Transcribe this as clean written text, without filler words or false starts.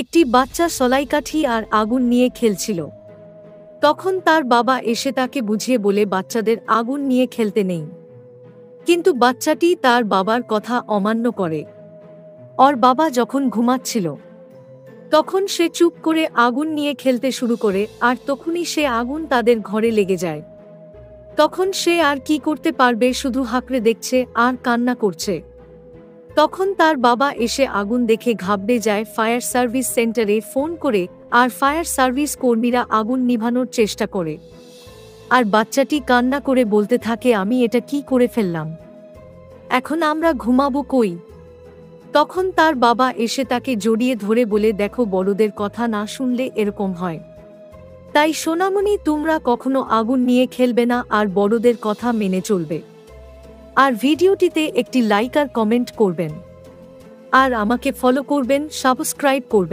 একটি বাচ্চা সলাইকাঠি আর আগুন নিয়ে খেলছিল। তখন তার বাবা এসে তাকে বুঝিয়ে বলে বাচ্চাদের আগুন নিয়ে খেলতে নেই। কিন্তু বাচ্চাটি তার বাবার কথা অমান্য করে। ওর বাবা যখন ঘুমাচ্ছিল তখন সে চুপ করে আগুন নিয়ে খেলতে শুরু করে, আর তখনই সে আগুন তাদের ঘরে লেগে যায়। তখন সে আর কি করতে পারবে, শুধু হাঁকড়ে দেখছে আর কান্না করছে। তখন তার বাবা এসে আগুন দেখে ঘাবড়ে যায়, ফায়ার সার্ভিস সেন্টারে ফোন করে, আর ফায়ার সার্ভিস কর্মীরা আগুন নিভানোর চেষ্টা করে। আর বাচ্চাটি কান্না করে বলতে থাকে, আমি এটা কি করে ফেললাম, এখন আমরা ঘুমাবো কই? তখন তার বাবা এসে তাকে জড়িয়ে ধরে বলে, দেখো, বড়দের কথা না শুনলে এরকম হয়। তাই সোনামণি, তোমরা কখনো আগুন নিয়ে খেলবে না আর বড়দের কথা মেনে চলবে। আর ভিডিওটিতে একটি লাইক আর কমেন্ট করবেন, আর আমাকে ফলো করবেন, সাবস্ক্রাইব করবেন।